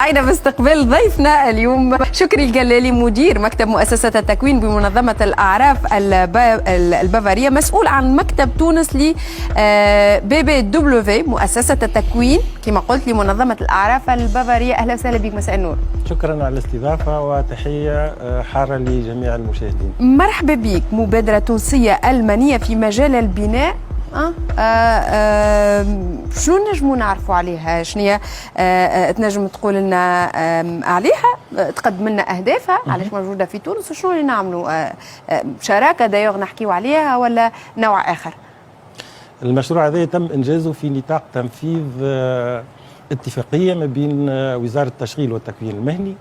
أين باستقبال ضيفنا اليوم شكري الجلالي مدير مكتب مؤسسة التكوين بمنظمة الأعراف البافارية، مسؤول عن مكتب تونس ل BBW مؤسسة التكوين كما قلت لمنظمة الأعراف البافارية. أهلا وسهلا بك، مساء النور. شكرا على الاستضافة وتحية حارة لجميع المشاهدين. مرحبا بك. مبادرة تونسية ألمانية في مجال البناء، شنو نجموا نعرفوا عليها؟ شنو تنجم تقول لنا عليها؟ تقدم لنا اهدافها، علاش موجوده في تونس وشنو اللي نعملوا؟ شراكه دايوغ نحكيوا عليها ولا نوع اخر؟ المشروع هذا تم انجازه في نطاق تنفيذ اتفاقيه ما بين وزاره التشغيل والتكوين المهني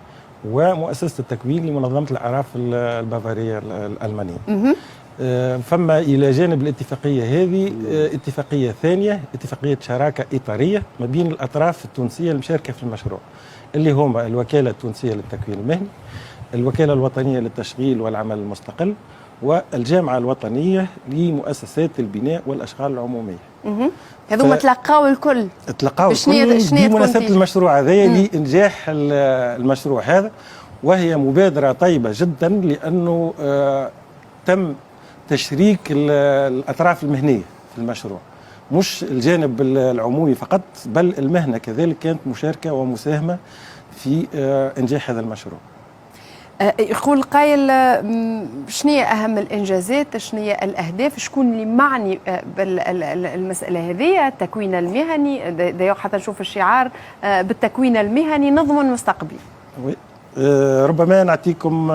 ومؤسسه التكوين لمنظمه الاعراف البافاريه الالمانيه. فما إلى جانب الاتفاقية هذه اتفاقية ثانية، اتفاقية شراكة إطارية ما بين الأطراف التونسية المشاركة في المشروع، اللي هما الوكالة التونسية للتكوين المهني، الوكالة الوطنية للتشغيل والعمل المستقل، والجامعة الوطنية لمؤسسات البناء والأشغال العمومية. هذوما تلقاوا الكل؟ تلقاوا الكل بمناسبة المشروع هذا لإنجاح المشروع هذا، وهي مبادرة طيبة جدا لأنه تم تشريك الأطراف المهنية في المشروع، مش الجانب العمومي فقط بل المهنة كذلك كانت مشاركة ومساهمة في إنجاح هذا المشروع. يقول قايل شنو هي أهم الإنجازات، شنو هي الأهداف، شكون اللي معني بالمسألة هذه؟ التكوين المهني دايوغ حتى نشوف الشعار بالتكوين المهني نضمن مستقبل. ربما نعطيكم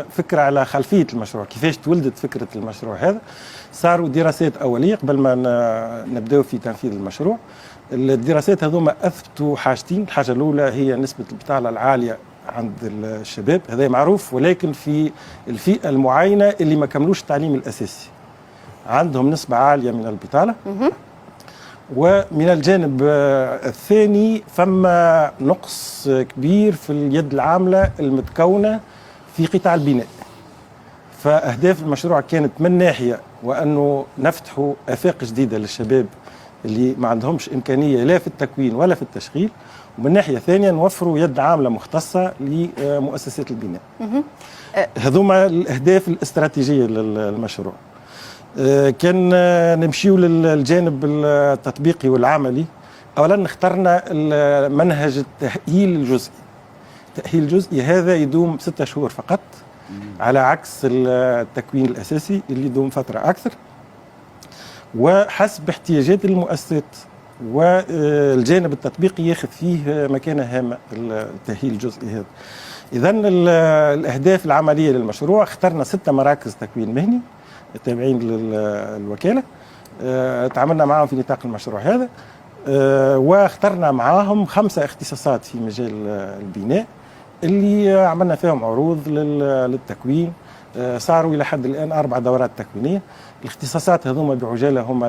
فكرة على خلفية المشروع، كيفاش تولدت فكرة المشروع هذا. صاروا دراسات أولية قبل ما نبدأ في تنفيذ المشروع. الدراسات هذوما أثبتوا حاجتين، الحاجة الأولى هي نسبة البطالة العالية عند الشباب، هذا معروف، ولكن في الفئة المعينة اللي ما كملوش التعليم الأساسي عندهم نسبة عالية من البطالة. ومن الجانب الثاني فما نقص كبير في اليد العاملة المتكونة في قطاع البناء. فأهداف المشروع كانت من ناحية وأنه نفتحوا آفاق جديدة للشباب اللي ما عندهمش إمكانية لا في التكوين ولا في التشغيل، ومن ناحية ثانية نوفروا يد عاملة مختصة لمؤسسات البناء. هذوما الأهداف الاستراتيجية للمشروع. كان نمشيو للجانب التطبيقي والعملي. اولا اخترنا منهج التأهيل الجزئي. التأهيل الجزئي هذا يدوم 6 شهور فقط، على عكس التكوين الاساسي اللي يدوم فتره اكثر، وحسب احتياجات المؤسسات، والجانب التطبيقي ياخذ فيه مكانه هامه التأهيل الجزئي هذا. اذا الاهداف العمليه للمشروع، اخترنا 6 مراكز تكوين مهني التابعين للوكالة، تعاملنا معهم في نطاق المشروع هذا، واخترنا معاهم 5 اختصاصات في مجال البناء اللي عملنا فيهم عروض للتكوين. صاروا إلى حد الآن 4 دورات تكوينية. الاختصاصات هذوما بعجالة هما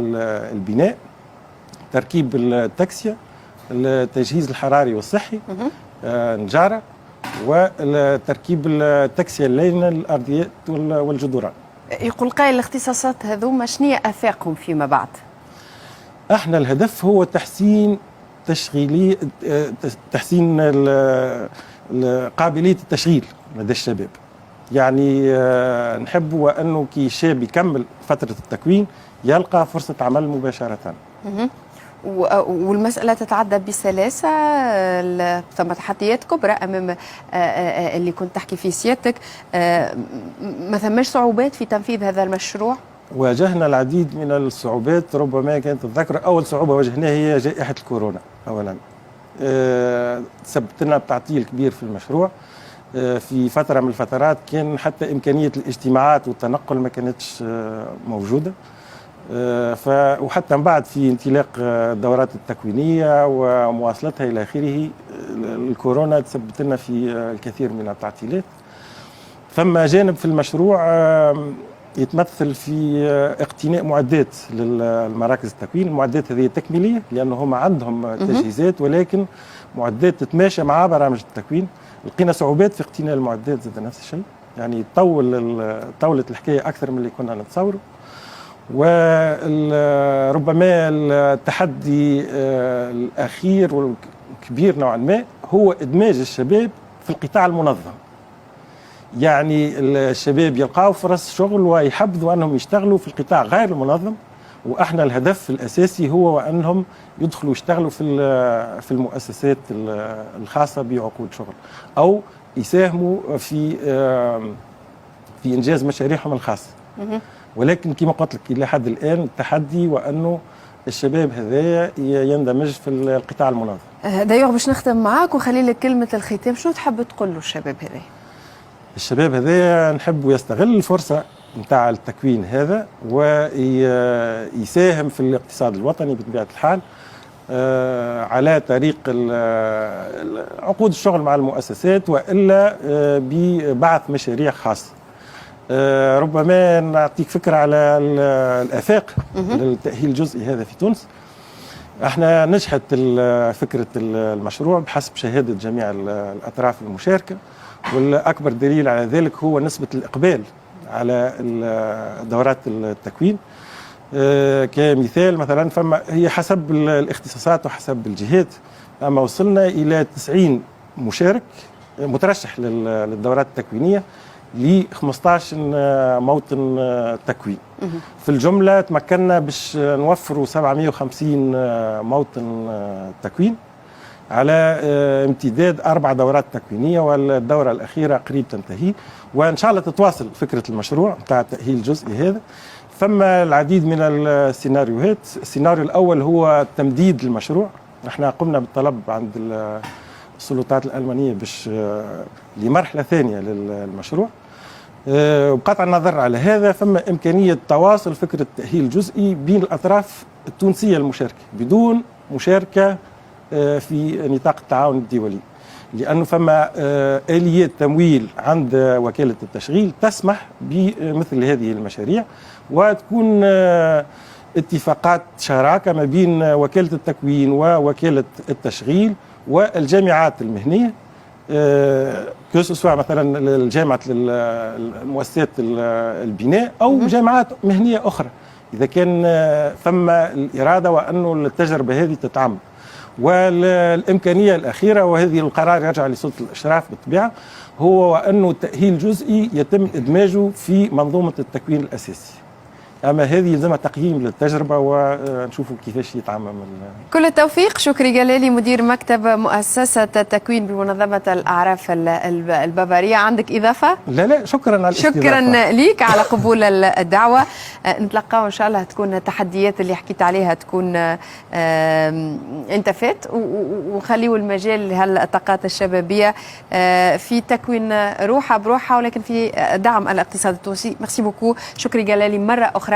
البناء، تركيب التكسية، التجهيز الحراري والصحي، نجارة، وتركيب التكسية اللينة الأرضيات والجدران. يقول قائل الاختصاصات هذوما شنو آفاقهم فيما بعد؟ احنا الهدف هو تحسين قابلية التشغيل لدى الشباب. يعني نحب أنه كي شاب يكمل فترة التكوين يلقى فرصة عمل مباشرة. والمسألة تتعدى بسلاسة، ثم تحديات كبرى أمام اللي كنت تحكي فيه سيادتك، ما ثماش صعوبات في تنفيذ هذا المشروع؟ واجهنا العديد من الصعوبات. ربما كانت تذكر أول صعوبة واجهناها هي جائحة الكورونا. أولا سببت لنا تعطيل كبير في المشروع. في فترة من الفترات كان حتى إمكانية الاجتماعات والتنقل ما كانتش موجودة. وحتى من بعد في انطلاق الدورات التكوينية ومواصلتها إلى آخره، الكورونا تسببت لنا في الكثير من التعطيلات. ثم جانب في المشروع يتمثل في اقتناء معدات للمراكز التكوين. المعدات هذه تكميلية لأنه هم عندهم تجهيزات، ولكن معدات تتماشى مع برامج التكوين. لقينا صعوبات في اقتناء المعدات زاد نفس الشيء، يعني طولت الحكاية أكثر من اللي كنا نتصوره. وربما التحدي الأخير كبير نوعا ما هو إدماج الشباب في القطاع المنظم. يعني الشباب يلقاوا فرص شغل ويحبذوا أنهم يشتغلوا في القطاع غير المنظم، وإحنا الهدف الأساسي هو أنهم يدخلوا يشتغلوا في المؤسسات الخاصة بعقود شغل، أو يساهموا في إنجاز مشاريعهم الخاصة. ولكن كما قلت لك إلى حد الآن التحدي وأنه الشباب هذايا يندمج في القطاع المنظم. دايوغ باش نختم معاك وخلي لك كلمة الختام، شنو تحب تقول له الشباب هذا؟ الشباب هذايا نحب يستغل الفرصة نتاع التكوين هذا ويساهم في الاقتصاد الوطني بطبيعة الحال على طريق عقود الشغل مع المؤسسات، وإلا ببعث مشاريع خاصة. ربما نعطيك فكرة على الآفاق للتأهيل الجزئي هذا في تونس. احنا نجحت فكرة المشروع بحسب شهادة جميع الأطراف المشاركة، والأكبر دليل على ذلك هو نسبة الإقبال على دورات التكوين. كمثال مثلا هي حسب الاختصاصات وحسب الجهات، أما وصلنا إلى 90 مترشح للدورات التكوينية ل 15 موطن تكوين. في الجملة تمكنا باش نوفروا 750 موطن تكوين على امتداد 4 دورات تكوينية، والدورة الأخيرة قريب تنتهي، وإن شاء الله تتواصل فكرة المشروع بتاع التأهيل الجزئي هذا. فما العديد من السيناريوهات. السيناريو الأول هو تمديد المشروع. احنا قمنا بالطلب عند السلطات الألمانية باش لمرحلة ثانية للمشروع. بقطع النظر على هذا فما إمكانية تواصل فكرة التأهيل الجزئي بين الأطراف التونسية المشاركة بدون مشاركة في نطاق التعاون الدولي، لأنه فما آليات تمويل عند وكالة التشغيل تسمح بمثل هذه المشاريع، وتكون اتفاقات شراكة ما بين وكالة التكوين ووكالة التشغيل والجامعات المهنية، سواء مثلا الجامعة المؤسسات البناء أو جامعات مهنية أخرى، إذا كان فما الإرادة وأنه التجربة هذه تتعمم. والإمكانية الأخيرة، وهذه القرار يرجع لسلطة الإشراف بالطبيعة، هو أنه التأهيل الجزئي يتم إدماجه في منظومة التكوين الأساسي. أما هذه يلزمها تقييم للتجربة ونشوفوا كيفاش يتعمم. كل التوفيق. شكري جلالي مدير مكتب مؤسسة التكوين بمنظمة الأعراف البافارية. عندك إضافة؟ لا شكرا على الاستضافة. شكرا ليك على قبول الدعوة. نتلقاو إن شاء الله تكون التحديات اللي حكيت عليها تكون انتفت، وخليوا المجال لهالطاقات الشبابية في تكوين روحها بروحها، ولكن في دعم الاقتصاد التونسي. ميرسي بوكو. شكري جلالي مرة أخرى.